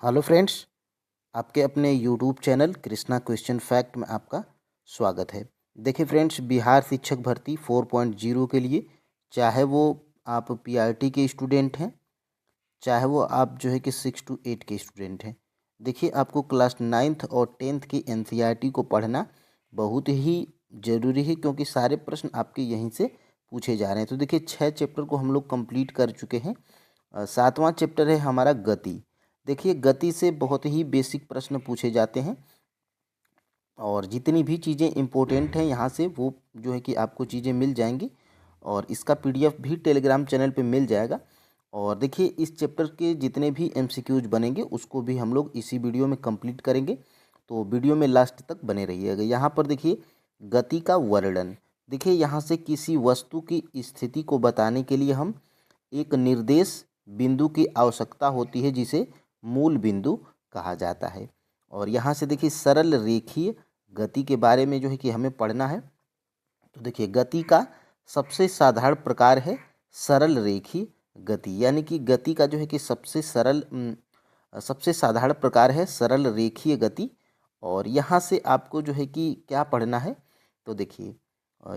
Hello friends, आपके अपने YouTube channel Krishna question fact में आपका स्वागत है। देखिए फ्रेंड्स, बिहार शिक्षक भर्ती 4.0 के लिए चाहे वो आप पीआरटी के स्टूडेंट हैं, चाहे वो आप जो है कि 6 to 8 के स्टूडेंट हैं, देखिए आपको क्लास 9th और 10th की एनसीईआरटी को पढ़ना बहुत ही ज़रूरी है, क्योंकि सारे प्रश्न आपके यहीं से पूछे जा रहे हैं। तो देखिए 6 चैप्टर को हम लोग कंप्लीट कर चुके हैं। 7वां चैप्टर है हमारा गति। देखिए गति से बहुत ही बेसिक प्रश्न पूछे जाते हैं और जितनी भी चीज़ें इम्पोर्टेंट हैं यहाँ से वो जो है कि आपको चीज़ें मिल जाएंगी और इसका पीडीएफ भी टेलीग्राम चैनल पे मिल जाएगा। और देखिए इस चैप्टर के जितने भी एमसीक्यूज बनेंगे उसको भी हम लोग इसी वीडियो में कंप्लीट करेंगे, तो वीडियो में लास्ट तक बने रहिएगा। यहाँ पर देखिए गति का वर्णन। देखिए यहाँ से किसी वस्तु की स्थिति को बताने के लिए हम एक निर्देश बिंदु की आवश्यकता होती है, जिसे मूल बिंदु कहा जाता है। और यहाँ से देखिए सरल रेखीय गति के बारे में जो है कि हमें पढ़ना है। तो देखिए गति का सबसे साधारण प्रकार है सरल रेखीय गति, यानी कि गति का जो है कि सबसे साधारण प्रकार है सरल रेखीय गति। और यहाँ से आपको जो है कि क्या पढ़ना है, तो देखिए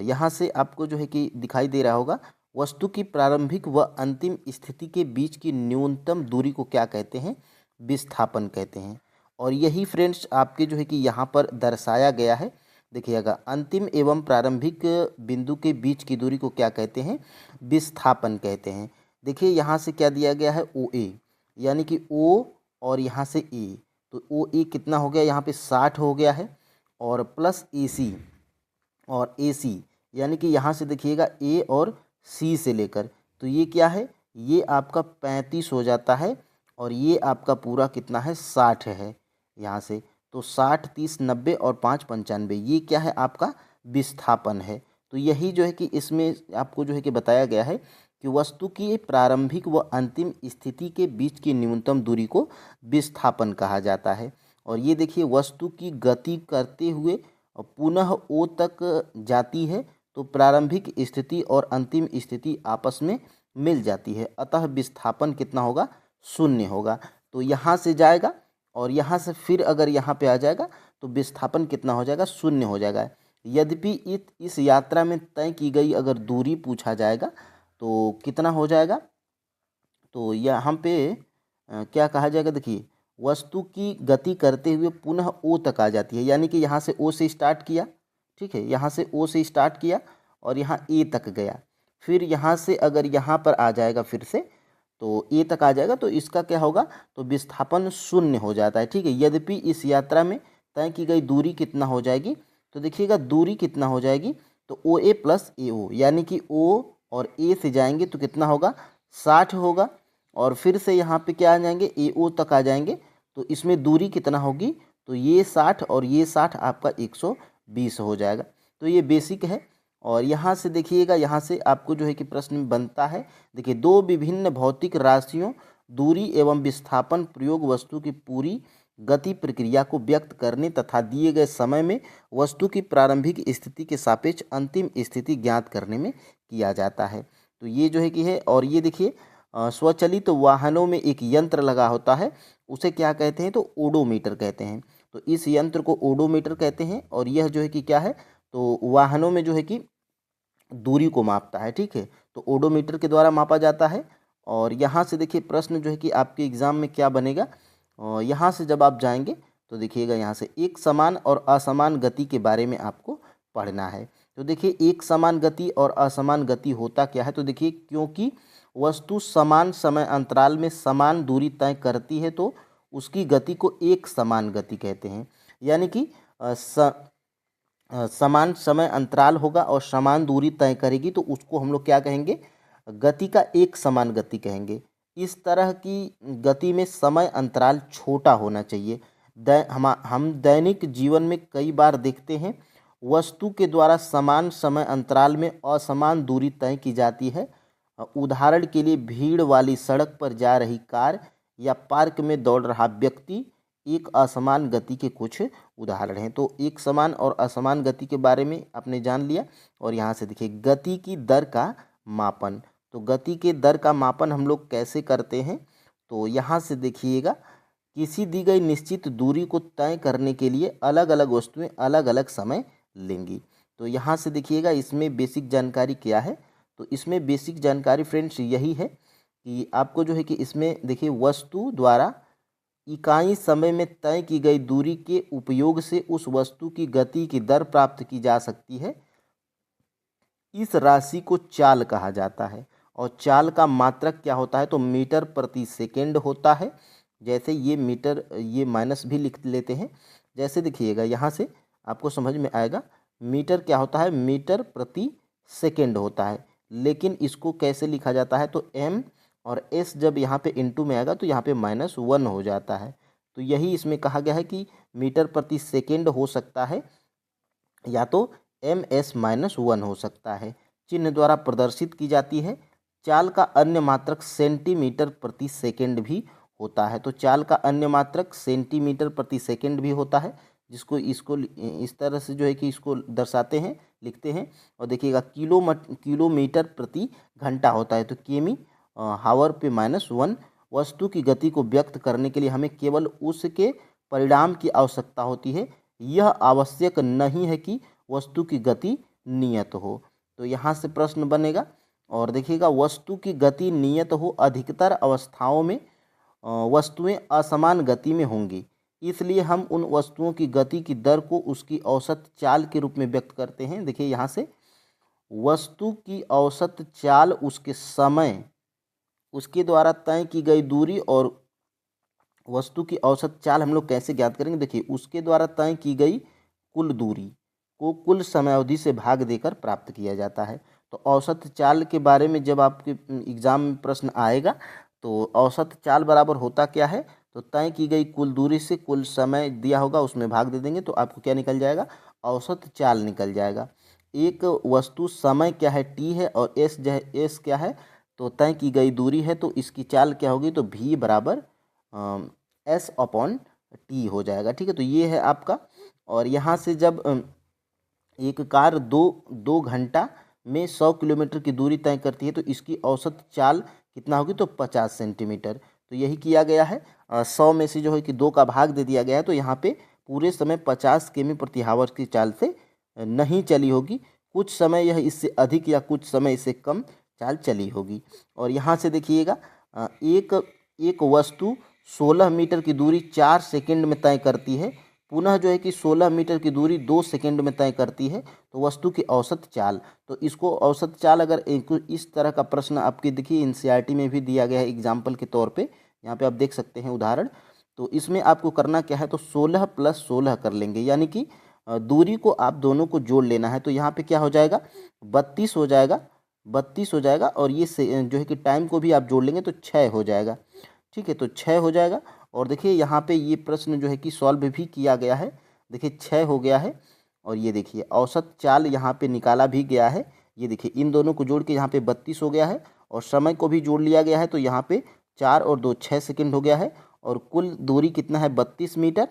यहाँ से आपको जो है कि दिखाई दे रहा होगा, वस्तु की प्रारंभिक व अंतिम स्थिति के बीच की न्यूनतम दूरी को क्या कहते हैं, विस्थापन कहते हैं। और यही फ्रेंड्स आपके जो है कि यहाँ पर दर्शाया गया है। देखिएगा अंतिम एवं प्रारंभिक बिंदु के बीच की दूरी को क्या कहते हैं, विस्थापन कहते हैं। देखिए यहाँ से क्या दिया गया है, ओ ए, यानी कि ओ और यहाँ से ए, तो ओ ए कितना हो गया, यहाँ पे 60 हो गया है, और प्लस ए सी और ए सी, यानी कि यहाँ से देखिएगा ए और सी से लेकर, तो ये क्या है, ये आपका 35 हो जाता है और ये आपका पूरा कितना है, 60 है यहाँ से। तो 60, 30, 90 और 5, 95, ये क्या है आपका विस्थापन है। तो यही जो है कि इसमें आपको जो है कि बताया गया है कि वस्तु की प्रारंभिक व अंतिम स्थिति के बीच की न्यूनतम दूरी को विस्थापन कहा जाता है। और ये देखिए वस्तु की गति करते हुए पुनः ओ तक जाती है, तो प्रारंभिक स्थिति और अंतिम स्थिति आपस में मिल जाती है, अतः विस्थापन कितना होगा, 0 होगा। तो यहाँ से जाएगा और यहाँ से फिर अगर यहाँ पे आ जाएगा तो विस्थापन कितना हो जाएगा, 0 हो जाएगा। यद्यपि इस यात्रा में तय की गई अगर दूरी पूछा जाएगा तो कितना हो जाएगा, तो यहाँ पे क्या कहा जाएगा, देखिए वस्तु की गति करते हुए पुनः ओ तक आ जाती है, यानी कि यहाँ से ओ से स्टार्ट किया, ठीक है, यहाँ से ओ से स्टार्ट किया और यहाँ ए तक गया, फिर यहाँ से अगर यहाँ पर आ जाएगा फिर से तो ए तक आ जाएगा, तो इसका क्या होगा, तो विस्थापन 0 हो जाता है, ठीक है। यद्यपि इस यात्रा में तय की गई दूरी कितना हो जाएगी, तो देखिएगा दूरी कितना हो जाएगी, तो ओ ए प्लस ए ओ, यानी कि ओ और ए से जाएंगे तो कितना होगा, 60 होगा, और फिर से यहाँ पे क्या आ जाएंगे, ए ओ तक आ जाएंगे, तो इसमें दूरी कितना होगी, तो ये 60 और ये 60 आपका 120 हो जाएगा। तो ये बेसिक है। और यहाँ से देखिएगा, यहाँ से आपको जो है कि प्रश्न बनता है, देखिए दो विभिन्न भौतिक राशियों दूरी एवं विस्थापन प्रयोग वस्तु की पूरी गति प्रक्रिया को व्यक्त करने तथा दिए गए समय में वस्तु की प्रारंभिक स्थिति के सापेक्ष अंतिम स्थिति ज्ञात करने में किया जाता है। तो ये जो है कि है। और ये देखिए स्वचालित वाहनों में एक यंत्र लगा होता है, उसे क्या कहते हैं, तो ओडोमीटर कहते हैं। तो इस यंत्र को ओडोमीटर कहते हैं और यह जो है कि क्या है, तो वाहनों में जो है कि दूरी को मापता है, ठीक है, तो ओडोमीटर के द्वारा मापा जाता है। और यहाँ से देखिए प्रश्न जो है कि आपके एग्जाम में क्या बनेगा, और यहाँ से जब आप जाएंगे तो देखिएगा यहाँ से एक समान और असमान गति के बारे में आपको पढ़ना है। तो देखिए एक समान गति और असमान गति होता क्या है, तो देखिए क्योंकि वस्तु समान समय अंतराल में समान दूरी तय करती है तो उसकी गति को एक समान गति कहते हैं। यानी कि समान समय अंतराल होगा और समान दूरी तय करेगी तो उसको हम लोग क्या कहेंगे, गति का एक समान गति कहेंगे। इस तरह की गति में समय अंतराल छोटा होना चाहिए। हम दैनिक जीवन में कई बार देखते हैं वस्तु के द्वारा समान समय अंतराल में असमान दूरी तय की जाती है। उदाहरण के लिए भीड़ वाली सड़क पर जा रही कार या पार्क में दौड़ रहा व्यक्ति एक असमान गति के कुछ उदाहरण हैं। तो एक समान और असमान गति के बारे में आपने जान लिया। और यहाँ से देखिए गति की दर का मापन, तो गति के दर का मापन हम लोग कैसे करते हैं, तो यहाँ से देखिएगा किसी दी गई निश्चित दूरी को तय करने के लिए अलग अलग वस्तुएं अलग अलग समय लेंगी। तो यहाँ से देखिएगा इसमें बेसिक जानकारी क्या है। तो इसमें बेसिक जानकारी फ्रेंड्स यही है कि आपको जो है कि इसमें देखिए वस्तु द्वारा इकाई समय में तय की गई दूरी के उपयोग से उस वस्तु की गति की दर प्राप्त की जा सकती है। इस राशि को चाल कहा जाता है और चाल का मात्रक क्या होता है तो मीटर प्रति सेकेंड होता है। जैसे ये मीटर, ये माइनस भी लिख लेते हैं। जैसे देखिएगा यहाँ से आपको समझ में आएगा मीटर क्या होता है, मीटर प्रति सेकेंड होता है। लेकिन इसको कैसे लिखा जाता है तो एम और एस जब यहाँ पे इनटू में आएगा तो यहाँ पे -1 हो जाता है। तो यही इसमें कहा गया है कि मीटर प्रति सेकेंड हो सकता है या तो MS-1 हो सकता है। चिन्ह द्वारा प्रदर्शित की जाती है। चाल का अन्य मात्रक सेंटीमीटर प्रति सेकेंड भी होता है। तो चाल का अन्य मात्रक सेंटीमीटर प्रति सेकेंड भी होता है, जिसको इसको इस तरह से जो है कि इसको दर्शाते हैं, लिखते हैं। और देखिएगा किलोमीटर प्रति घंटा होता है। तो केमी हावर पे -1 वस्तु की गति को व्यक्त करने के लिए हमें केवल उसके परिणाम की आवश्यकता होती है। यह आवश्यक नहीं है कि वस्तु की गति नियत हो। तो यहाँ से प्रश्न बनेगा और देखिएगा वस्तु की गति नियत हो, अधिकतर अवस्थाओं में वस्तुएं असमान गति में होंगी, इसलिए हम उन वस्तुओं की गति की दर को उसकी औसत चाल के रूप में व्यक्त करते हैं। देखिए यहाँ से वस्तु की औसत चाल उसके समय, उसके द्वारा तय की गई दूरी और वस्तु की औसत चाल हम लोग कैसे ज्ञात करेंगे। देखिए उसके द्वारा तय की गई कुल दूरी को कुल समयावधि से भाग देकर प्राप्त किया जाता है। तो औसत चाल के बारे में जब आपके एग्जाम में प्रश्न आएगा तो औसत चाल बराबर होता क्या है तो तय की गई कुल दूरी से कुल समय दिया होगा उसमें भाग दे देंगे तो आपको क्या निकल जाएगा, औसत चाल निकल जाएगा। एक वस्तु समय क्या है टी है और एस जो है एस क्या है तो तय की गई दूरी है, तो इसकी चाल क्या होगी तो भी बराबर S/T हो जाएगा। ठीक है, तो ये है आपका। और यहाँ से जब एक कार दो घंटा में 100 किलोमीटर की दूरी तय करती है तो इसकी औसत चाल कितना होगी तो 50 सेंटीमीटर। तो यही किया गया है। 100 में से जो है कि 2 का भाग दे दिया गया है, तो यहाँ पे पूरे समय 50 किमी प्रति हावर की चाल से नहीं चली होगी। कुछ समय यह इससे अधिक या कुछ समय इससे कम चाल चली होगी। और यहाँ से देखिएगा एक वस्तु 16 मीटर की दूरी 4 सेकंड में तय करती है, पुनः जो है कि 16 मीटर की दूरी 2 सेकंड में तय करती है। तो वस्तु की औसत चाल, तो इसको औसत चाल अगर इस तरह का प्रश्न आपके देखिए NCERT में भी दिया गया है एग्जाम्पल के तौर पे, यहाँ पे आप देख सकते हैं उदाहरण। तो इसमें आपको करना क्या है तो 16 + 16 कर लेंगे, यानी कि दूरी को आप दोनों को जोड़ लेना है। तो यहाँ पे क्या हो जाएगा 32 हो जाएगा, 32 हो जाएगा। और ये जो है कि टाइम को भी आप जोड़ लेंगे तो 6 हो जाएगा। ठीक है, तो 6 हो जाएगा। और देखिए यहाँ पे ये प्रश्न जो है कि सॉल्व भी किया गया है। देखिए 6 हो गया है और ये देखिए औसत चाल यहाँ पे निकाला भी गया है। ये देखिए इन दोनों को जोड़ के यहाँ पे 32 हो गया है और समय को भी जोड़ लिया गया है। तो यहाँ पे 4 और 2 6 सेकंड हो गया है और कुल दूरी कितना है 32 मीटर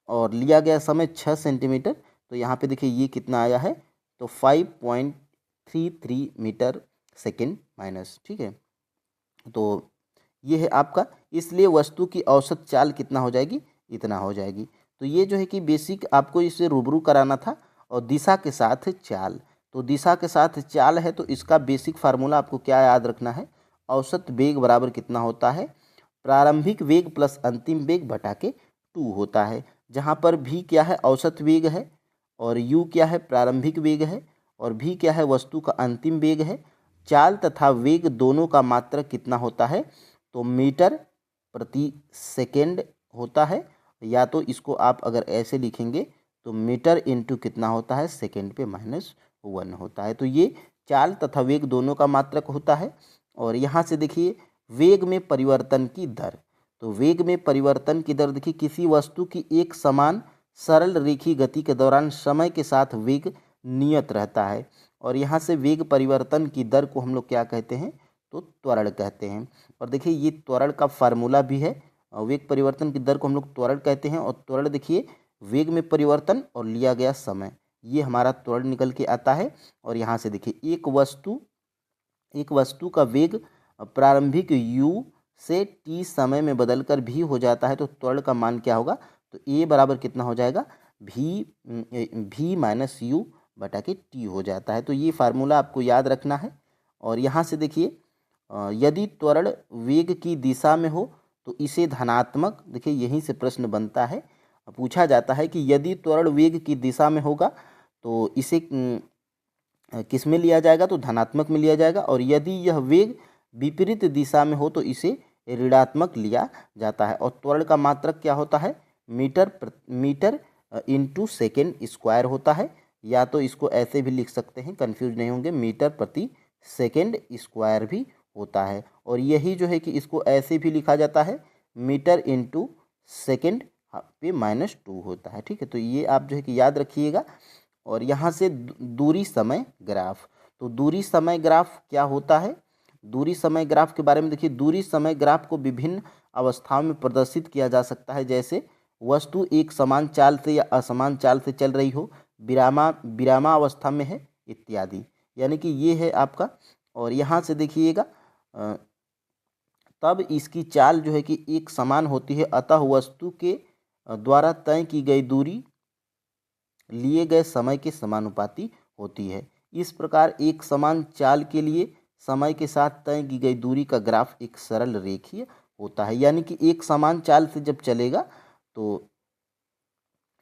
और लिया गया समय 6 सेंटीमीटर। तो यहाँ पे देखिए ये कितना आया है तो 5.33 मीटर सेकेंड माइनस। ठीक है, तो ये है आपका। इसलिए वस्तु की औसत चाल कितना हो जाएगी, इतना हो जाएगी। तो ये जो है कि बेसिक आपको इसे रूबरू कराना था। और दिशा के साथ चाल, तो दिशा के साथ चाल है तो इसका बेसिक फार्मूला आपको क्या याद रखना है, औसत वेग बराबर कितना होता है प्रारंभिक वेग प्लस अंतिम वेग बटा के 2 होता है। जहाँ पर भी क्या है औसत वेग है और u क्या है प्रारंभिक वेग है और v क्या है वस्तु का अंतिम वेग है। चाल तथा वेग दोनों का मात्रक कितना होता है तो मीटर प्रति सेकेंड होता है, या तो इसको आप अगर ऐसे लिखेंगे तो मीटर इंटू कितना होता है सेकेंड पे -1 होता है। तो ये चाल तथा वेग दोनों का मात्रक होता है। और यहाँ से देखिए वेग में परिवर्तन की दर, तो वेग में परिवर्तन की दर देखिए किसी वस्तु की एक समान सरल रेखीय गति के दौरान समय के साथ वेग नियत रहता है। और यहाँ से वेग परिवर्तन की दर को हम लोग क्या कहते हैं तो त्वरण कहते हैं। और देखिए ये त्वरण का फार्मूला भी है, वेग परिवर्तन की दर को हम लोग त्वरण कहते हैं। और त्वरण देखिए वेग में परिवर्तन और लिया गया समय, ये हमारा त्वरण निकल के आता है। और यहाँ से देखिए एक वस्तु का वेग प्रारंभिक u से टी समय में बदलकर भी हो जाता है तो त्वरण का मान क्या होगा, तो ए बराबर कितना हो जाएगा, भी माइनस यू बटा के टी हो जाता है। तो ये फार्मूला आपको याद रखना है। और यहाँ से देखिए यदि त्वरण वेग की दिशा में हो तो इसे धनात्मक, देखिए यहीं से प्रश्न बनता है, पूछा जाता है कि यदि त्वरण वेग की दिशा में होगा तो इसे किस में लिया जाएगा, तो धनात्मक में लिया जाएगा। और यदि यह वेग विपरीत दिशा में हो तो इसे ऋणात्मक लिया जाता है। और त्वरण का मात्रक क्या होता है, मीटर इंटू सेकेंड स्क्वायर होता है, या तो इसको ऐसे भी लिख सकते हैं, कंफ्यूज नहीं होंगे, मीटर प्रति सेकेंड स्क्वायर भी होता है। और यही जो है कि इसको ऐसे भी लिखा जाता है, मीटर इंटू सेकेंड पे -2 होता है। ठीक है, तो ये आप जो है कि याद रखिएगा। और यहाँ से दूरी समय ग्राफ, तो दूरी समय ग्राफ क्या होता है, दूरी समय ग्राफ के बारे में देखिए। दूरी समय ग्राफ को विभिन्न अवस्थाओं में प्रदर्शित किया जा सकता है, जैसे वस्तु एक समान चाल से या असमान चाल से चल रही हो, विरामावस्था में है इत्यादि, यानी कि ये है आपका। और यहाँ से देखिएगा तब इसकी चाल जो है कि एक समान होती है, अतः वस्तु के द्वारा तय की गई दूरी लिए गए समय के समानुपाती होती है। इस प्रकार एक समान चाल के लिए समय के साथ तय की गई दूरी का ग्राफ एक सरल रेखीय होता है। यानी कि एक समान चाल से जब चलेगा, तो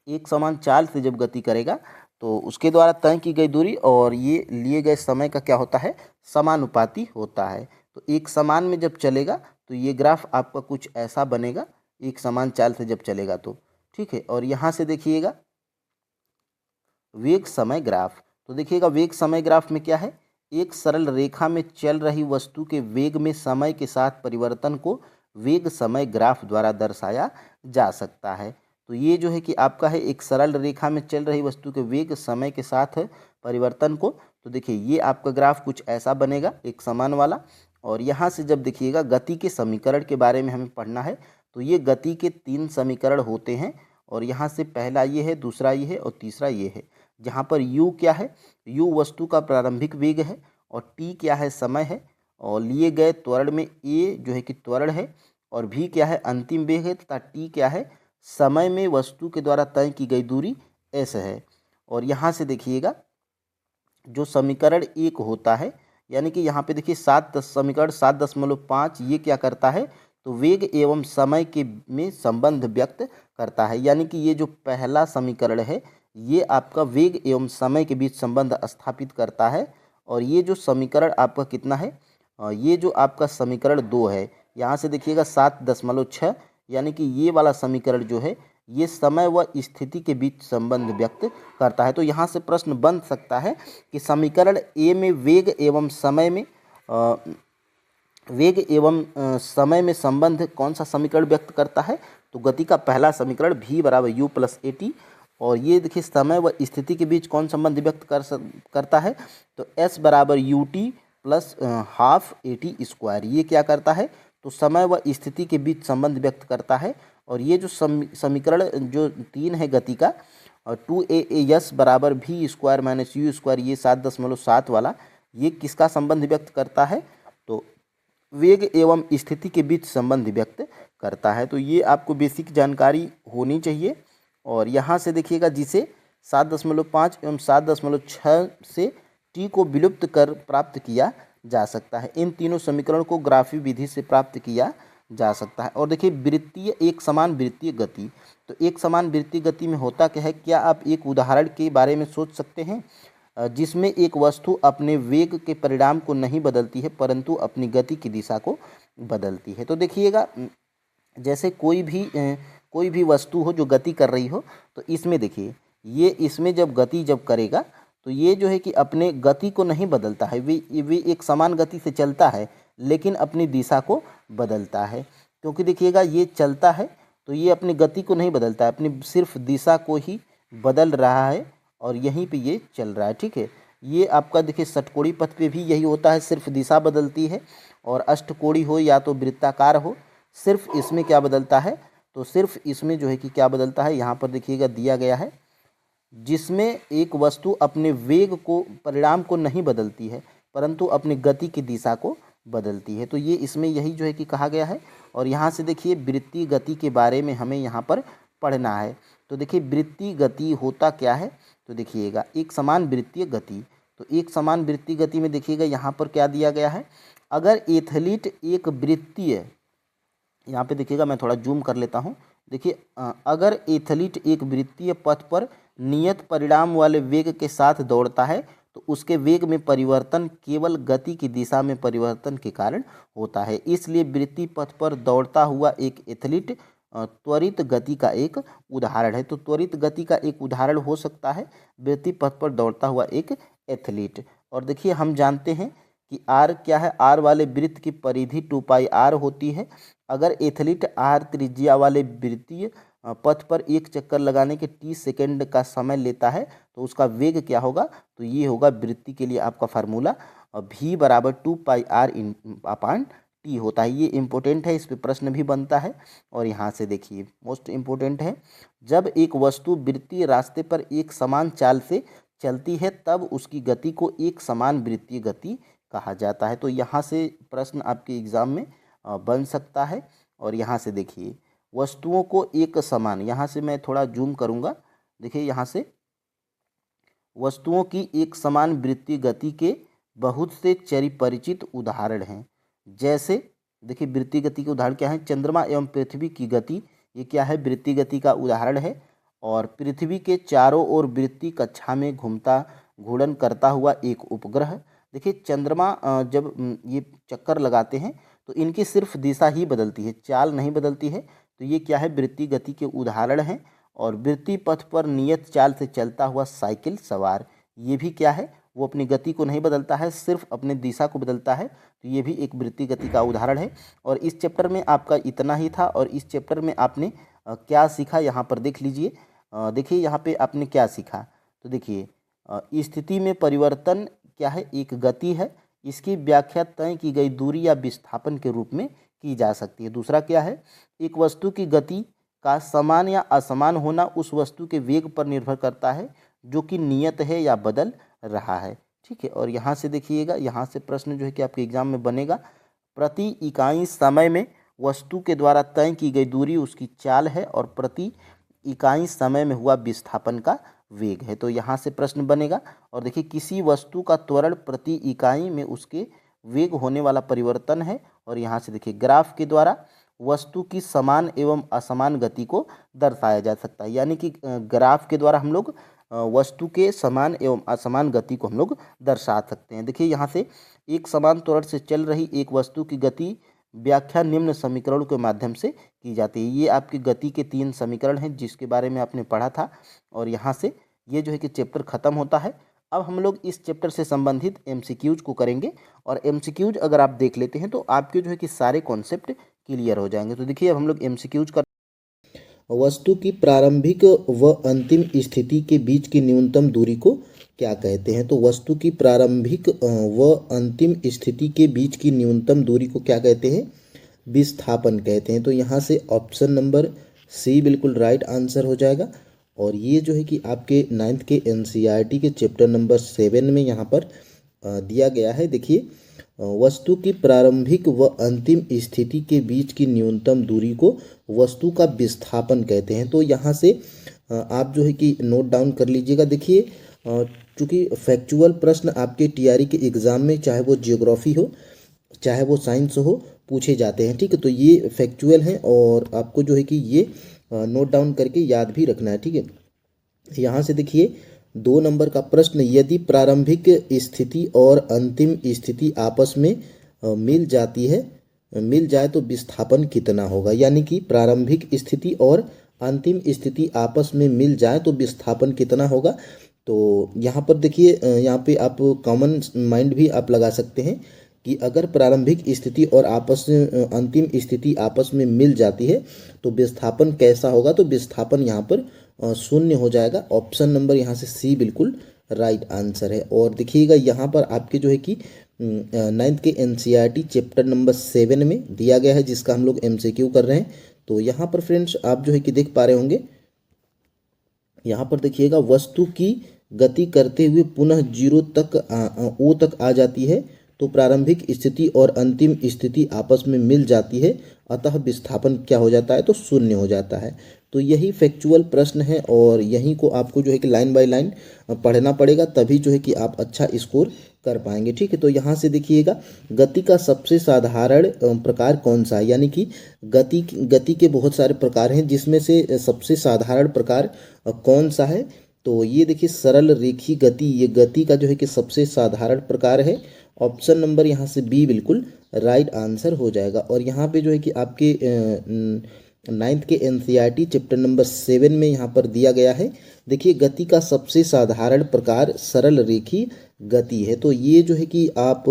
एक समान चाल से जब गति करेगा तो उसके द्वारा तय की गई दूरी और ये लिए गए समय का क्या होता है, समानुपाती होता है। तो एक समान में जब चलेगा तो ये ग्राफ आपका कुछ ऐसा बनेगा, एक समान चाल से जब चलेगा तो। ठीक है, और यहाँ से देखिएगा वेग समय ग्राफ, तो देखिएगा वेग समय ग्राफ में क्या है, एक सरल रेखा में चल रही वस्तु के वेग में समय के साथ परिवर्तन को वेग समय ग्राफ द्वारा दर्शाया जा सकता है। तो ये जो है कि आपका है एक सरल रेखा में चल रही वस्तु के वेग समय के साथ परिवर्तन को, तो देखिए ये आपका ग्राफ कुछ ऐसा बनेगा, एक समान वाला। और यहाँ से जब देखिएगा गति के समीकरण के बारे में हमें पढ़ना है, तो ये गति के 3 समीकरण होते हैं। और यहाँ से पहला ये है, दूसरा ये है और तीसरा ये है। जहाँ पर u क्या है, u वस्तु का प्रारंभिक वेग है, और t क्या है, समय है, और लिए गए त्वरण में a जो है कि त्वरण है, और v क्या है, अंतिम वेग है, तथा t क्या है, समय में वस्तु के द्वारा तय की गई दूरी s है। और यहाँ से देखिएगा जो समीकरण 1 होता है, यानी कि यहाँ पे देखिए समीकरण 7.5 ये क्या करता है, तो वेग एवं समय के में संबंध व्यक्त करता है। यानी कि ये जो पहला समीकरण है ये आपका वेग एवं समय के बीच संबंध स्थापित करता है। और ये जो समीकरण आपका कितना है, ये जो आपका समीकरण 2 है, यहाँ से देखिएगा 7.6, यानी कि ये वाला समीकरण जो है ये समय व स्थिति के बीच संबंध व्यक्त करता है। तो यहाँ से प्रश्न बन सकता है कि समीकरण ए में वेग एवं समय में समय में संबंध कौन सा समीकरण व्यक्त करता है, तो गति का पहला समीकरण v बराबर u प्लस ए टी। और ये देखिए समय व स्थिति के बीच कौन संबंध व्यक्त करता है, तो s बराबर U T plus half A T square, ये क्या करता है, तो समय व स्थिति के बीच संबंध व्यक्त करता है। और ये जो समीकरण जो 3 है गति का, 2a बराबर v square minus you square, ये 7.7 वाला, ये किसका संबंध व्यक्त करता है, तो वेग एवं स्थिति के बीच संबंध व्यक्त करता है। तो ये आपको बेसिक जानकारी होनी चाहिए। और यहाँ से देखिएगा जिसे 7.5 एवं 7.6 से टी को विलुप्त कर प्राप्त किया जा सकता है। इन तीनों समीकरण को ग्राफी विधि से प्राप्त किया जा सकता है। और देखिए वृत्तीय एक समान वृत्तीय गति, तो एक समान वृत्तीय गति में होता क्या है, क्या आप एक उदाहरण के बारे में सोच सकते हैं जिसमें एक वस्तु अपने वेग के परिणाम को नहीं बदलती है परंतु अपनी गति की दिशा को बदलती है। तो देखिएगा जैसे कोई भी वस्तु हो जो गति कर रही हो, तो इसमें देखिए ये इसमें जब गति जब करेगा तो ये जो है कि अपने गति को नहीं बदलता है, वे एक समान गति से चलता है लेकिन अपनी दिशा को बदलता है। क्योंकि देखिएगा ये चलता है तो ये अपनी गति को नहीं बदलता है, अपनी सिर्फ दिशा को ही बदल रहा है और यहीं पे ये चल रहा है। ठीक है, ये आपका देखिए षटकोणी पथ पे भी यही होता है, सिर्फ दिशा बदलती है। और अष्टकोणी हो या तो वृत्ताकार हो, सिर्फ इसमें क्या बदलता है, तो सिर्फ इसमें जो है कि क्या बदलता है, यहाँ पर देखिएगा दिया गया है जिसमें एक वस्तु अपने वेग को परिणाम को नहीं बदलती है परंतु अपनी गति की दिशा को बदलती है। तो ये इसमें यही जो है कि कहा गया है। और यहाँ से देखिए वृत्तीय गति के बारे में हमें यहाँ पर पढ़ना है। तो देखिए वृत्तीय गति होता क्या है, तो देखिएगा एक समान वृत्तीय गति। तो एक समान वृत्तीय गति में देखिएगा यहाँ पर क्या दिया गया है, अगर एथलीट एक वृत्तीय, यहाँ पे देखिएगा मैं थोड़ा जूम कर लेता हूँ। देखिए अगर एथलीट एक वृत्तीय पथ पर नियत परिणाम वाले वेग के साथ दौड़ता है तो उसके वेग में परिवर्तन केवल गति की दिशा में परिवर्तन के कारण होता है। इसलिए वृत्तीय पथ पर दौड़ता हुआ एक एथलीट त्वरित गति का एक उदाहरण है। तो त्वरित गति का एक उदाहरण हो सकता है वृत्तीय पथ पर दौड़ता हुआ एक एथलीट। और देखिए हम जानते हैं कि आर क्या है, आर वाले वृत्त की परिधि 2πr होती है। अगर एथलीट आर त्रिज्या वाले वृत्तीय पथ पर एक चक्कर लगाने के 30 सेकेंड का समय लेता है तो उसका वेग क्या होगा, तो ये होगा वृत्ति के लिए आपका फार्मूला v बराबर 2πr/t होता है। ये इम्पोर्टेंट है, इस पे प्रश्न भी बनता है। और यहाँ से देखिए मोस्ट इम्पोर्टेंट है, जब एक वस्तु वृत्तीय रास्ते पर एक समान चाल से चलती है तब उसकी गति को एक समान वृत्तीय गति कहा जाता है। तो यहाँ से प्रश्न आपके एग्जाम में बन सकता है। और यहाँ से देखिए वस्तुओं को एक समान, यहाँ से मैं थोड़ा जूम करूँगा, देखिए यहाँ से वस्तुओं की एक समान वृत्तीय गति के बहुत से परिचित उदाहरण हैं। जैसे देखिए वृत्तीय गति के उदाहरण क्या हैं, चंद्रमा एवं पृथ्वी की गति, ये क्या है वृत्तीय गति का उदाहरण है। और पृथ्वी के चारों ओर वृत्तीय कक्षा में घूर्णन करता हुआ एक उपग्रह। देखिए चंद्रमा जब ये चक्कर लगाते हैं तो इनकी सिर्फ दिशा ही बदलती है, चाल नहीं बदलती है। तो ये क्या है वृत्तीय गति के उदाहरण हैं। और वृत्तीय पथ पर नियत चाल से चलता हुआ साइकिल सवार, ये भी क्या है, वो अपनी गति को नहीं बदलता है, सिर्फ अपने दिशा को बदलता है। तो ये भी एक वृत्तीय गति का उदाहरण है। और इस चैप्टर में आपका इतना ही था। और इस चैप्टर में आपने क्या सीखा यहाँ पर देख लीजिए। देखिए यहाँ पे आपने क्या सीखा, तो देखिए स्थिति में परिवर्तन क्या है, एक गति है, इसकी व्याख्या तय की गई दूरी या विस्थापन के रूप में की जा सकती है। दूसरा क्या है, एक वस्तु की गति का समान या असमान होना उस वस्तु के वेग पर निर्भर करता है जो कि नियत है या बदल रहा है। ठीक है। और यहाँ से देखिएगा, यहाँ से प्रश्न जो है कि आपके एग्जाम में बनेगा, प्रति इकाई समय में वस्तु के द्वारा तय की गई दूरी उसकी चाल है और प्रति इकाई समय में हुआ विस्थापन का वेग है। तो यहाँ से प्रश्न बनेगा। और देखिए किसी वस्तु का त्वरण प्रति इकाई में उसके वेग होने वाला परिवर्तन है। और यहाँ से देखिए ग्राफ के द्वारा वस्तु की समान एवं असमान गति को दर्शाया जा सकता है। यानी कि ग्राफ के द्वारा हम लोग वस्तु के समान एवं असमान गति को हम लोग दर्शा सकते हैं। देखिए यहाँ से एक समान त्वरण से चल रही एक वस्तु की गति व्याख्या निम्न समीकरण के माध्यम से की जाती है। ये आपकी गति के 3 समीकरण हैं जिसके बारे में आपने पढ़ा था। और यहाँ से ये जो है कि चैप्टर ख़त्म होता है। अब हम लोग इस चैप्टर से संबंधित एमसीक्यूज को करेंगे। और एमसीक्यूज अगर आप देख लेते हैं तो आपके जो है कि सारे कॉन्सेप्ट क्लियर हो जाएंगे। तो देखिए अब हम लोग एमसीक्यूज कर, वस्तु की प्रारंभिक व अंतिम स्थिति के बीच की न्यूनतम दूरी को क्या कहते हैं। तो वस्तु की प्रारंभिक व अंतिम स्थिति के बीच की न्यूनतम दूरी को क्या कहते हैं, विस्थापन कहते हैं। तो यहाँ से ऑप्शन नंबर सी बिल्कुल राइट आंसर हो जाएगा। और ये जो है कि आपके 9th के एनसीईआरटी के चैप्टर नंबर 7 में यहाँ पर दिया गया है। देखिए वस्तु की प्रारंभिक व अंतिम स्थिति के बीच की न्यूनतम दूरी को वस्तु का विस्थापन कहते हैं। तो यहाँ से आप जो है कि नोट डाउन कर लीजिएगा। देखिए चूँकि फैक्चुअल प्रश्न आपके टीआरई के एग्ज़ाम में चाहे वो जियोग्राफी हो चाहे वो साइंस हो पूछे जाते हैं। ठीक है। तो ये फैक्चुअल हैं और आपको जो है कि ये नोट डाउन करके याद भी रखना है। ठीक है। यहाँ से देखिए 2 नंबर का प्रश्न, यदि प्रारंभिक स्थिति और अंतिम स्थिति आपस में मिल जाए तो विस्थापन कितना होगा। यानी कि प्रारंभिक स्थिति और अंतिम स्थिति आपस में मिल जाए तो विस्थापन कितना होगा। तो यहाँ पर देखिए यहाँ पे आप कॉमन माइंड भी आप लगा सकते हैं कि अगर प्रारंभिक स्थिति और अंतिम स्थिति आपस में मिल जाती है तो विस्थापन कैसा होगा। तो विस्थापन यहाँ पर 0 हो जाएगा। ऑप्शन नंबर यहाँ से सी बिल्कुल राइट आंसर है। और देखिएगा यहाँ पर आपके जो है कि 9th के एनसीईआरटी चैप्टर नंबर 7 में दिया गया है जिसका हम लोग एमसीक्यू कर रहे हैं। तो यहाँ पर फ्रेंड्स आप जो है कि देख पा रहे होंगे, यहाँ पर देखिएगा वस्तु की गति करते हुए पुनः 0 तक ओ तक आ जाती है तो प्रारंभिक स्थिति और अंतिम स्थिति आपस में मिल जाती है, अतः विस्थापन क्या हो जाता है, तो शून्य हो जाता है। तो यही फैक्चुअल प्रश्न है और यहीं को आपको जो है कि लाइन बाय लाइन पढ़ना पड़ेगा, तभी जो है कि आप अच्छा स्कोर कर पाएंगे। ठीक है, तो यहाँ से देखिएगा, गति का सबसे साधारण प्रकार कौन सा है, यानी कि गति के बहुत सारे प्रकार हैं, जिसमें से सबसे साधारण प्रकार कौन सा है। तो ये देखिए, सरल रेखी गति, ये गति का जो है कि सबसे साधारण प्रकार है। ऑप्शन नंबर यहाँ से बी बिल्कुल राइट आंसर हो जाएगा। और यहाँ पे जो है कि आपके 9th के एनसीईआरटी चैप्टर नंबर 7 में यहाँ पर दिया गया है। देखिए, गति का सबसे साधारण प्रकार सरल रेखी गति है। तो ये जो है कि आप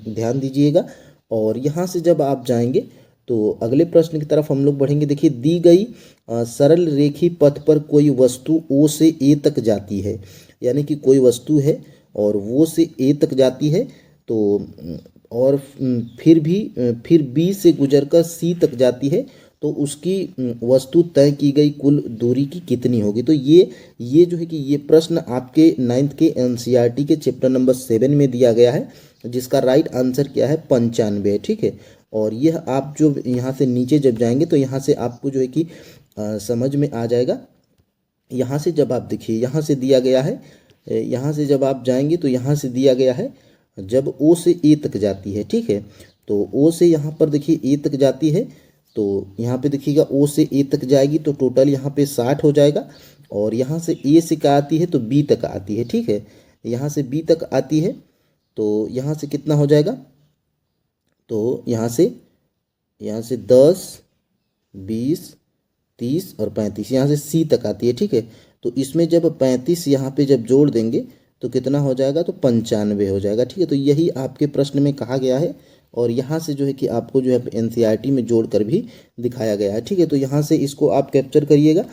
ध्यान दीजिएगा। और यहाँ से जब आप जाएंगे तो अगले प्रश्न की तरफ हम लोग बढ़ेंगे। देखिए, दी गई सरल रेखी पथ पर कोई वस्तु ओ से ए तक जाती है, यानी कि कोई वस्तु है और वो से ए तक जाती है, तो और फिर बी से गुजरकर सी तक जाती है, तो उसकी वस्तु तय की गई कुल दूरी की कितनी होगी। तो ये जो है कि ये प्रश्न आपके 9th के एनसीईआरटी के चैप्टर नंबर 7 में दिया गया है, जिसका राइट आंसर क्या है, 95 है। ठीक है, और यह आप जो यहाँ से नीचे जब जाएंगे तो यहाँ से आपको जो है कि समझ में आ जाएगा। यहाँ से जब आप देखिए, यहाँ से दिया गया है, यहाँ से जब आप जाएंगे तो यहाँ से दिया गया है, जब ओ से ए तक जाती है। ठीक है, तो ओ से यहाँ पर देखिए ए तक जाती है, तो यहाँ पे देखिएगा ओ से ए तक जाएगी तो टोटल यहाँ पे 60 हो जाएगा। और यहाँ से ए से क्या आती है, तो बी तक आती है। ठीक है, यहाँ से बी तक आती है, तो यहाँ से कितना हो जाएगा, तो यहाँ से 10, 20, 30 और 35, यहाँ से सी तक आती है। ठीक है, तो इसमें जब 35 यहाँ पे जब जोड़ देंगे तो कितना हो जाएगा, तो 95 हो जाएगा। ठीक है, तो यही आपके प्रश्न में कहा गया है और यहाँ से जो है कि आपको जो है एनसीईआरटी में जोड़कर भी दिखाया गया है। ठीक है, तो यहाँ से इसको आप कैप्चर करिएगा।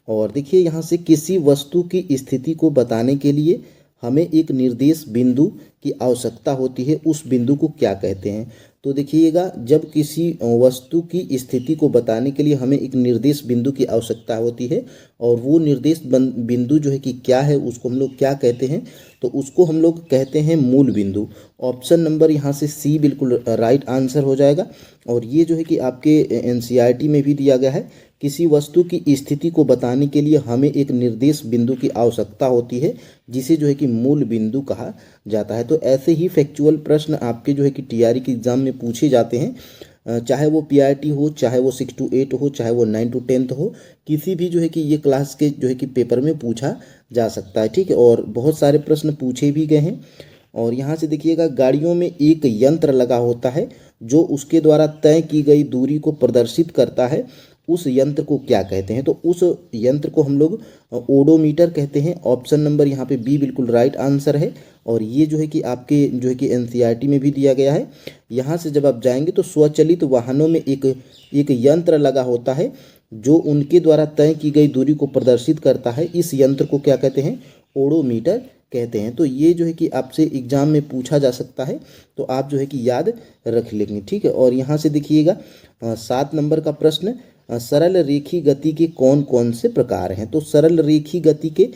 और देखिए, यहाँ से किसी वस्तु की स्थिति को बताने के लिए हमें एक निर्देश बिंदु की आवश्यकता होती है, उस बिंदु को क्या कहते हैं। तो देखिएगा, जब किसी वस्तु की स्थिति को बताने के लिए हमें एक निर्देश बिंदु की आवश्यकता होती है और वो निर्देश बिंदु जो है कि क्या है, उसको हम लोग क्या कहते हैं, तो उसको हम लोग कहते हैं मूल बिंदु। ऑप्शन नंबर यहाँ से सी बिल्कुल राइट आंसर हो जाएगा। और ये जो है कि आपके एनसीईआरटी में भी दिया गया है, किसी वस्तु की स्थिति को बताने के लिए हमें एक निर्देश बिंदु की आवश्यकता होती है, जिसे जो है कि मूल बिंदु कहा जाता है। तो ऐसे ही फैक्चुअल प्रश्न आपके जो है कि टीआरई के एग्जाम में पूछे जाते हैं, चाहे वो पीआरटी हो, चाहे वो 6 to 8 हो, चाहे वो 9 to 10 हो, किसी भी जो है कि ये क्लास के जो है कि पेपर में पूछा जा सकता है। ठीक है, और बहुत सारे प्रश्न पूछे भी गए हैं। और यहाँ से देखिएगा, गाड़ियों में एक यंत्र लगा होता है जो उसके द्वारा तय की गई दूरी को प्रदर्शित करता है, उस यंत्र को क्या कहते हैं। तो उस यंत्र को हम लोग ओडोमीटर कहते हैं। ऑप्शन नंबर यहाँ पे बी बिल्कुल राइट आंसर है। और ये जो है कि आपके जो है कि एनसीईआरटी में भी दिया गया है। यहाँ से जब आप जाएंगे तो स्वचालित वाहनों में एक यंत्र लगा होता है जो उनके द्वारा तय की गई दूरी को प्रदर्शित करता है, इस यंत्र को क्या कहते हैं, ओडोमीटर कहते हैं। तो ये जो है कि आपसे एग्जाम में पूछा जा सकता है, तो आप जो है कि याद रख लेंगे। ठीक है, और यहाँ से देखिएगा 7 नंबर का प्रश्न, सरल रेखी गति के कौन कौन से प्रकार हैं। तो सरल रेखी गति के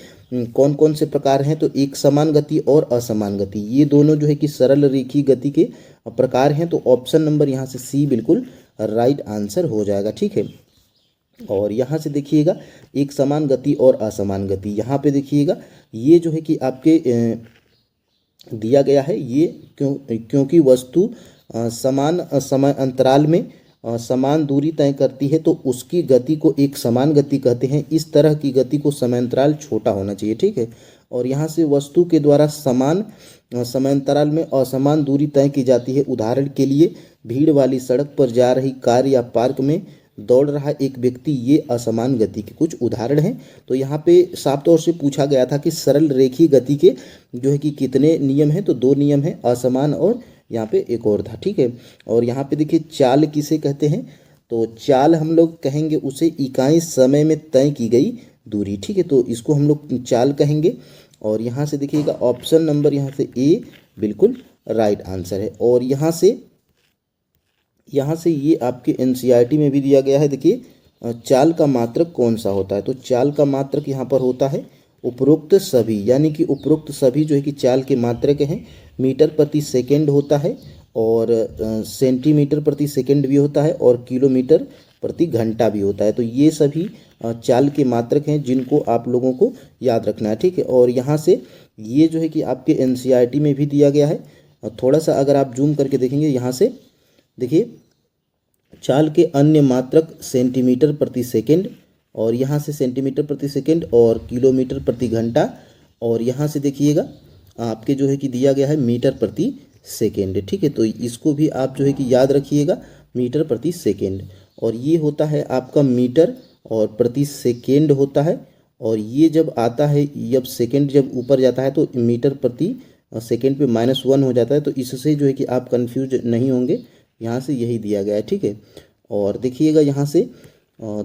कौन कौन से प्रकार हैं, तो एक समान गति और असमान गति, ये दोनों जो है कि सरल रेखी गति के प्रकार हैं। तो ऑप्शन नंबर यहाँ से सी बिल्कुल राइट आंसर हो जाएगा। ठीक है, और यहाँ से देखिएगा, एक समान गति और असमान गति, यहाँ पे देखिएगा ये जो है कि आपके दिया गया है, ये क्योंकि वस्तु समान समय अंतराल में समान दूरी तय करती है तो उसकी गति को एक समान गति कहते हैं। इस तरह की गति को समयांतराल छोटा होना चाहिए। ठीक है, और यहाँ से वस्तु के द्वारा समान समयांतराल में असमान दूरी तय की जाती है। उदाहरण के लिए, भीड़ वाली सड़क पर जा रही कार या पार्क में दौड़ रहा एक व्यक्ति, ये असमान गति के कुछ उदाहरण हैं। तो यहाँ पे साफ तौर से पूछा गया था कि सरल रेखीय गति के जो है कि कितने नियम हैं, तो 2 नियम हैं, असमान और यहाँ पे एक और था। ठीक है, और यहाँ पे देखिए, चाल किसे कहते हैं, तो चाल हम लोग कहेंगे उसे इकाई समय में तय की गई दूरी। ठीक है, तो इसको हम लोग चाल कहेंगे। और यहाँ से देखिएगा, ऑप्शन नंबर यहाँ से ए बिल्कुल राइट आंसर है। और यहाँ से ये आपके एनसीईआरटी में भी दिया गया है। देखिए, चाल का मात्रक कौन सा होता है, तो चाल का मात्रक यहाँ पर होता है उपरोक्त सभी, यानी कि उपरोक्त सभी जो है कि चाल के मात्रक हैं। मीटर प्रति सेकंड होता है और सेंटीमीटर प्रति सेकंड भी होता है और किलोमीटर प्रति घंटा भी होता है। तो ये सभी चाल के मात्रक हैं जिनको आप लोगों को याद रखना है, ठीक है। और यहाँ से ये जो है कि आपके एनसीईआरटी में भी दिया गया है। थोड़ा सा अगर आप जूम करके देखेंगे यहाँ से देखिए, चाल के अन्य मात्रक सेंटीमीटर प्रति सेकंड, और यहाँ से सेंटीमीटर प्रति सेकंड और किलोमीटर प्रति घंटा, और यहाँ से देखिएगा आपके जो है कि दिया गया है मीटर प्रति सेकंड, ठीक है। तो इसको भी आप जो है कि याद रखिएगा, मीटर प्रति सेकंड। और ये होता है आपका मीटर और प्रति सेकंड होता है। और ये जब आता है, जब सेकंड जब ऊपर जाता है तो मीटर प्रति सेकंड पे -1 हो जाता है। तो इससे जो है कि आप कंफ्यूज नहीं होंगे, यहाँ से यही दिया गया है, ठीक है। और देखिएगा यहाँ से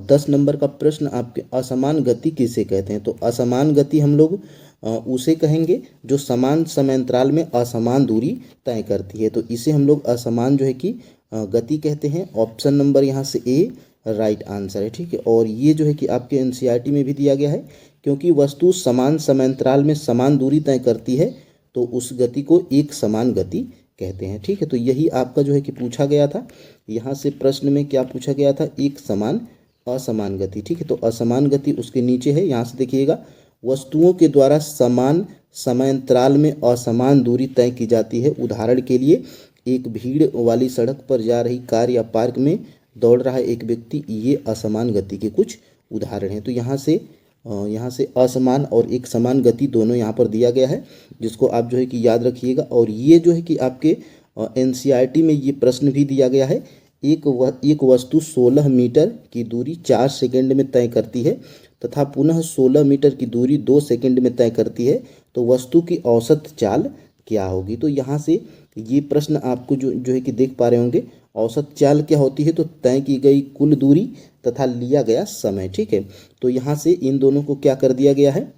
10 नंबर का प्रश्न आपके, असमान गति किसे कहते हैं। तो असमान गति हम लोग उसे कहेंगे जो समान समयांतराल में असमान दूरी तय करती है। तो इसे हम लोग असमान जो है कि गति कहते हैं। ऑप्शन नंबर यहाँ से ए राइट आंसर है, ठीक है। और ये जो है कि आपके एनसीईआरटी में भी दिया गया है, क्योंकि वस्तु समान समयांतराल में समान दूरी तय करती है तो उस गति को एक समान गति कहते हैं, ठीक है। तो यही आपका जो है कि पूछा गया था। यहाँ से प्रश्न में क्या पूछा गया था, एक समान असमान गति, ठीक है। तो असमान गति उसके नीचे है, यहाँ से देखिएगा, वस्तुओं के द्वारा समान समयांतराल में असमान दूरी तय की जाती है। उदाहरण के लिए, एक भीड़ वाली सड़क पर जा रही कार या पार्क में दौड़ रहा एक व्यक्ति, ये असमान गति के कुछ उदाहरण हैं। तो यहाँ से असमान और एक समान गति दोनों यहाँ पर दिया गया है, जिसको आप जो है कि याद रखिएगा। और ये जो है कि आपके एनसीईआरटी में ये प्रश्न भी दिया गया है, एक वस्तु 16 मीटर की दूरी 4 सेकंड में तय करती है तथा पुनः 16 मीटर की दूरी 2 सेकंड में तय करती है, तो वस्तु की औसत चाल क्या होगी। तो यहाँ से ये प्रश्न आपको जो है कि देख पा रहे होंगे, औसत चाल क्या होती है, तो तय की गई कुल दूरी तथा लिया गया समय, ठीक है। तो यहाँ से इन दोनों को क्या कर दिया गया है,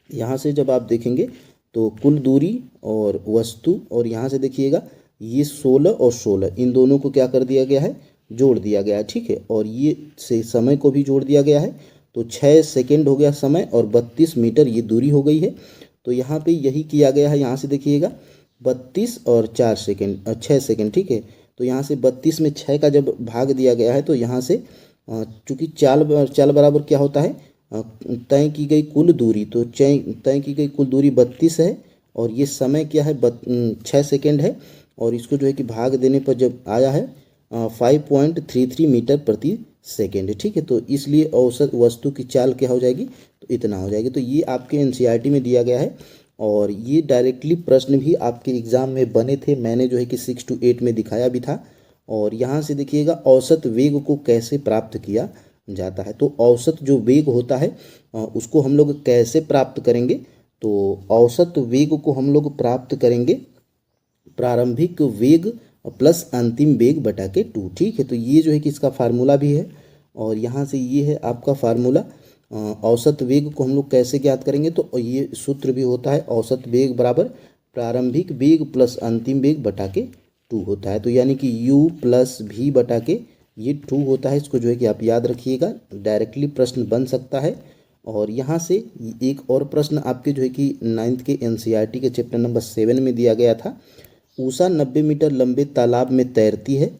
यहाँ से जब आप देखेंगे तो कुल दूरी और वस्तु, और यहाँ से देखिएगा ये 16 और 16 इन दोनों को क्या कर दिया गया है, जोड़ दिया गया है, ठीक है। और ये से समय को भी जोड़ दिया गया है, तो 6 सेकंड हो गया समय और 32 मीटर ये दूरी हो गई है। तो यहाँ पे यही किया गया है, यहाँ से देखिएगा 32 और 4 सेकंड 6 सेकंड, ठीक है। तो यहाँ से 32 में 6 का जब भाग दिया गया है, तो यहाँ से चूँकि चाल बराबर क्या होता है, तय की गई कुल दूरी, तो तय की गई कुल दूरी 32 है और ये समय क्या है 6 सेकंड है, और इसको जो है कि भाग देने पर जब आया है 5.33 मीटर प्रति सेकेंड है, ठीक है। तो इसलिए औसत वस्तु की चाल क्या हो जाएगी, तो इतना हो जाएगी। तो ये आपके एनसीईआरटी में दिया गया है और ये डायरेक्टली प्रश्न भी आपके एग्ज़ाम में बने थे, मैंने जो है कि 6 to 8 में दिखाया भी था। और यहाँ से देखिएगा औसत वेग को कैसे प्राप्त किया जाता है। तो औसत जो वेग होता है उसको हम लोग कैसे प्राप्त करेंगे, तो औसत वेग को हम लोग प्राप्त करेंगे प्रारंभिक वेग प्लस अंतिम वेग बटा के 2, ठीक है। तो ये जो है कि इसका फार्मूला भी है और यहाँ से ये है आपका फार्मूला। औसत वेग को हम लोग कैसे ज्ञात करेंगे, तो ये सूत्र भी होता है, औसत वेग बराबर प्रारंभिक वेग प्लस अंतिम वेग बटा के 2 होता है। तो यानी कि u प्लस भी बटा के ये 2 होता है। इसको जो है कि आप याद रखिएगा, डायरेक्टली प्रश्न बन सकता है। और यहाँ से एक और प्रश्न आपके जो है कि 9th के एनसीईआरटी के चैप्टर नंबर 7 में दिया गया था। उषा 90 मीटर लंबे तालाब में तैरती है,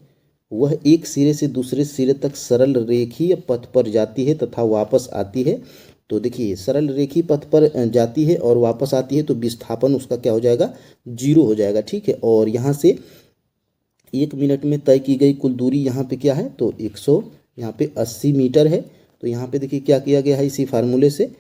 वह एक सिरे से दूसरे सिरे तक सरल रेखीय पथ पर जाती है तथा वापस आती है। तो देखिए सरल रेखीय पथ पर जाती है और वापस आती है, तो विस्थापन उसका क्या हो जाएगा, 0 हो जाएगा, ठीक है। और यहाँ से 1 मिनट में तय की गई कुल दूरी यहाँ पे क्या है, तो 180 मीटर है। तो यहाँ पे देखिए क्या किया गया है, इसी फार्मूले से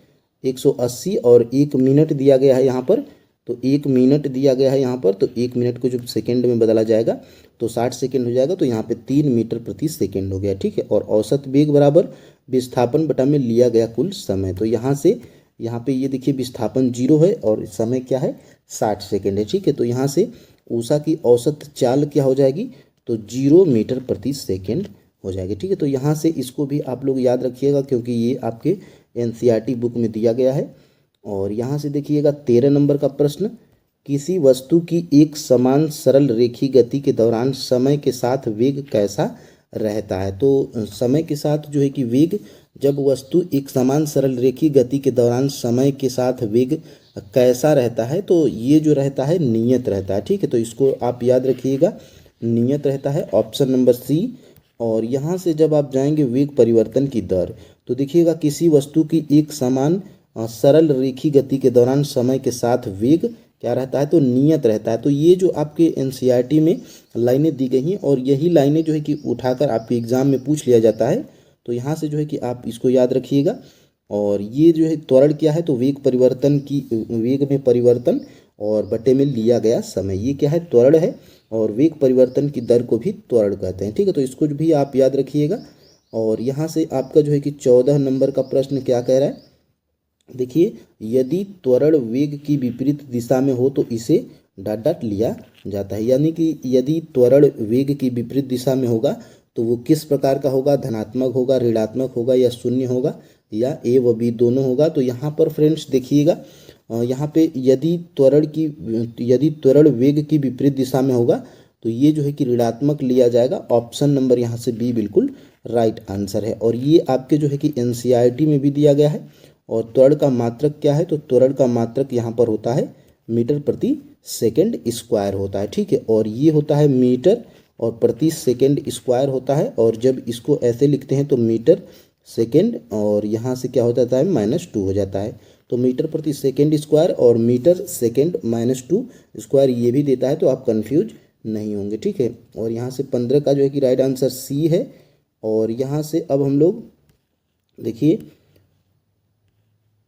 180 और 1 मिनट दिया गया है यहाँ पर, तो 1 मिनट दिया गया है यहाँ पर, तो 1 मिनट को जब सेकंड में बदला जाएगा तो 60 सेकंड हो जाएगा। तो यहाँ पे 3 मीटर प्रति सेकंड हो गया, ठीक है। और औसत वेग बराबर विस्थापन बटा में लिया गया कुल समय। तो यहाँ से यहाँ पे ये देखिए विस्थापन 0 है और समय क्या है 60 सेकंड है, ठीक है। तो यहाँ से उषा की औसत चाल क्या हो जाएगी, तो 0 मीटर प्रति सेकंड हो जाएगी, ठीक है। तो यहाँ से इसको भी आप लोग याद रखिएगा क्योंकि ये आपके एनसीईआरटी बुक में दिया गया है। और यहाँ से देखिएगा 13 नंबर का प्रश्न, किसी वस्तु की एक समान सरल रेखीय गति के दौरान समय के साथ वेग कैसा रहता है। तो समय के साथ जो है कि वेग, जब वस्तु एक समान सरल रेखीय गति के दौरान समय के साथ वेग कैसा रहता है, तो ये जो रहता है नियत रहता है। ठीक है, तो इसको आप याद रखिएगा, नियत रहता है, ऑप्शन नंबर सी। और यहाँ से जब आप जाएंगे वेग परिवर्तन की दर, तो देखिएगा किसी वस्तु की एक समान सरल रेखीय गति के दौरान समय के साथ वेग क्या रहता है, तो नियत रहता है। तो ये जो आपके एनसीईआरटी में लाइनें दी गई हैं, और यही लाइनें जो है कि उठाकर आपके एग्जाम में पूछ लिया जाता है। तो यहाँ से जो है कि आप इसको याद रखिएगा। और ये जो है त्वरण क्या है, तो वेग परिवर्तन की, वेग में परिवर्तन और बटे में लिया गया समय, ये क्या है, त्वरण है। और वेग परिवर्तन की दर को भी त्वरण कहते हैं। ठीक है, तो इसको भी आप याद रखिएगा। और यहाँ से आपका जो है कि 14 नंबर का प्रश्न क्या कह रहा है, देखिए, यदि त्वरण वेग की विपरीत दिशा में हो तो इसे डॉट डॉट लिया जाता है। यानी कि यदि त्वरण वेग की विपरीत दिशा में होगा तो वो किस प्रकार का होगा, धनात्मक होगा, ऋणात्मक होगा, या शून्य होगा, या ए व बी दोनों होगा। तो यहाँ पर फ्रेंड्स देखिएगा, यहाँ पे यदि त्वरण वेग की विपरीत दिशा में होगा तो ये जो है कि ऋणात्मक लिया जाएगा। ऑप्शन नंबर यहाँ से बी बिल्कुल राइट आंसर है। और ये आपके जो है कि एनसीईआरटी में भी दिया गया है। और त्वरण का मात्रक क्या है, तो त्वरण का मात्रक यहाँ पर होता है मीटर प्रति सेकंड स्क्वायर होता है। ठीक है, और ये होता है मीटर और प्रति सेकंड स्क्वायर होता है। और जब इसको ऐसे लिखते हैं तो मीटर सेकंड, और यहाँ से क्या हो जाता है, -2 हो जाता है। तो मीटर प्रति सेकंड स्क्वायर और मीटर सेकंड -2 स्क्वायर ये भी देता है, तो आप कंफ्यूज नहीं होंगे। ठीक है, और यहाँ से 15 का जो है कि राइट आंसर सी है। और यहाँ से अब हम लोग देखिए,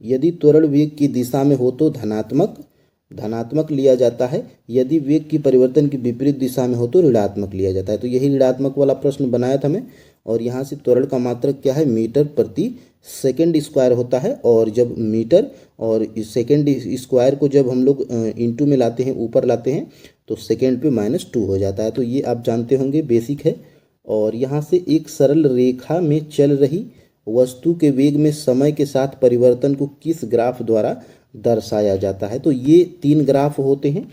यदि त्वरण वेग की दिशा में हो तो धनात्मक लिया जाता है, यदि वेग की परिवर्तन की विपरीत दिशा में हो तो ऋणात्मक लिया जाता है। तो यही ऋणात्मक वाला प्रश्न बनाया था मैं। और यहाँ से त्वरण का मात्रक क्या है, मीटर प्रति सेकंड स्क्वायर होता है। और जब मीटर और सेकंड स्क्वायर को जब हम लोग इंटू में लाते हैं, ऊपर लाते हैं, तो सेकंड पे -2 हो जाता है। तो ये आप जानते होंगे, बेसिक है। और यहाँ से एक सरल रेखा में चल रही वस्तु के वेग में समय के साथ परिवर्तन को किस ग्राफ द्वारा दर्शाया जाता है, तो ये 3 ग्राफ होते हैं।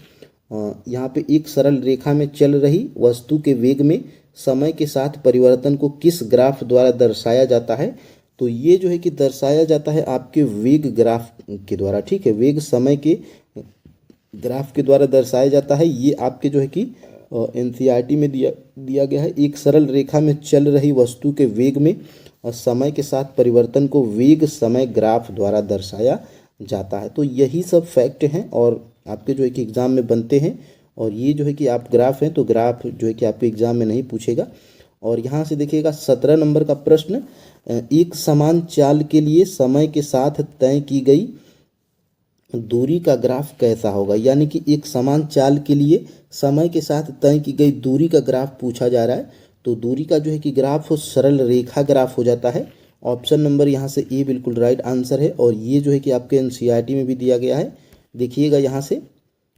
यहाँ पे एक सरल रेखा में चल रही वस्तु के वेग में समय के साथ परिवर्तन को किस ग्राफ द्वारा दर्शाया जाता है, तो ये जो है कि दर्शाया जाता है आपके वेग ग्राफ के द्वारा। ठीक है, वेग समय के ग्राफ के द्वारा दर्शाया जाता है। ये आपके जो है कि एनसीईआरटी में दिया गया है। एक सरल रेखा में चल रही वस्तु के वेग में और समय के साथ परिवर्तन को वेग समय ग्राफ द्वारा दर्शाया जाता है। तो यही सब फैक्ट हैं और आपके जो है कि एग्ज़ाम में बनते हैं। और ये जो है कि आप ग्राफ हैं, तो ग्राफ जो है कि आपके एग्ज़ाम में नहीं पूछेगा। और यहाँ से देखिएगा 17 नंबर का प्रश्न, एक समान चाल के लिए समय के साथ तय की गई दूरी का ग्राफ कैसा होगा। यानी कि एक समान चाल के लिए समय के साथ तय की गई दूरी का ग्राफ पूछा जा रहा है। तो दूरी का जो है कि ग्राफ सरल रेखा ग्राफ हो जाता है। ऑप्शन नंबर यहाँ से ए बिल्कुल राइट आंसर है। और ये जो है कि आपके एनसीईआरटी में भी दिया गया है। देखिएगा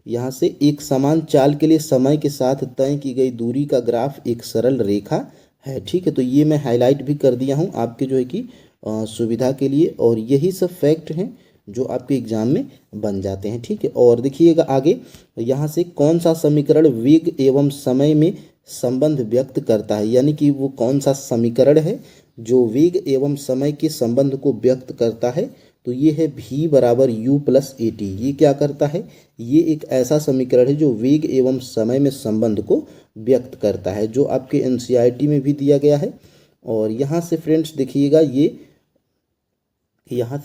यहाँ से एक समान चाल के लिए समय के साथ तय की गई दूरी का ग्राफ एक सरल रेखा है। ठीक है, तो ये मैं हाईलाइट भी कर दिया हूँ आपके जो है कि सुविधा के लिए। और यही सब फैक्ट हैं जो आपके एग्जाम में बन जाते हैं। ठीक है, और देखिएगा आगे, यहाँ से कौन सा समीकरण वेग एवं समय में संबंध व्यक्त करता है। यानी कि वो कौन सा समीकरण है जो वेग एवं समय के संबंध को व्यक्त करता है। तो ये है v बराबर u प्लस ए टी। ये क्या करता है, ये एक ऐसा समीकरण है जो वेग एवं समय में संबंध को व्यक्त करता है, जो आपके एनसीईआरटी में भी दिया गया है। और यहाँ से फ्रेंड्स देखिएगा, यहाँ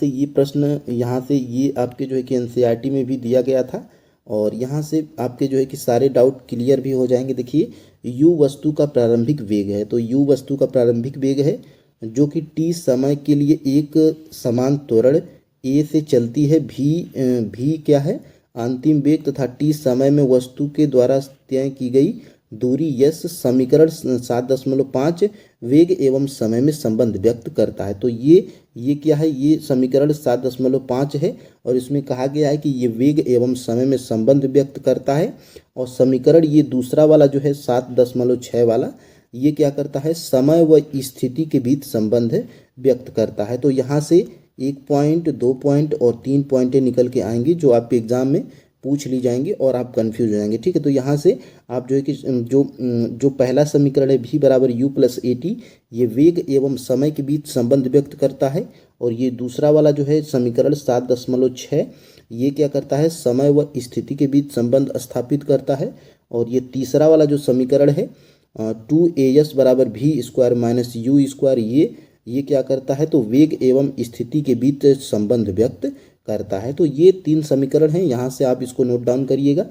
से ये आपके जो है कि एनसीईआरटी में भी दिया गया था। और यहाँ से आपके जो है कि सारे डाउट क्लियर भी हो जाएंगे। देखिए, u वस्तु का प्रारंभिक वेग है, तो u वस्तु का प्रारंभिक वेग है जो कि t समय के लिए एक समान त्वरण a से चलती है। v क्या है, अंतिम वेग, तथा t समय में वस्तु के द्वारा तय की गई दूरी यस समीकरण 7.5 वेग एवं समय में संबंध व्यक्त करता है। तो ये क्या है, ये समीकरण 7.5 है। और इसमें कहा गया है कि ये वेग एवं समय में संबंध व्यक्त करता है। और समीकरण ये दूसरा वाला जो है 7.6 वाला, ये क्या करता है, समय व स्थिति के बीच संबंध व्यक्त करता है। तो यहाँ से 1 पॉइंट, 2 पॉइंट और 3 पॉइंटें निकल के आएंगी जो आपके एग्जाम में पूछ ली जाएंगी और आप कंफ्यूज हो जाएंगे। ठीक है, तो यहाँ से आप जो है कि जो पहला समीकरण है v बराबर u प्लस ए टी, ये वेग एवं समय के बीच संबंध व्यक्त करता है। और ये दूसरा वाला जो है समीकरण 7.6, ये क्या करता है, समय व स्थिति के बीच संबंध स्थापित करता है। और ये तीसरा वाला जो समीकरण है 2as बराबर v square minus you square, ये क्या करता है, तो वेग एवं स्थिति के बीच संबंध व्यक्त करता है। तो ये 3 समीकरण हैं, यहाँ से आप इसको नोट डाउन करिएगा।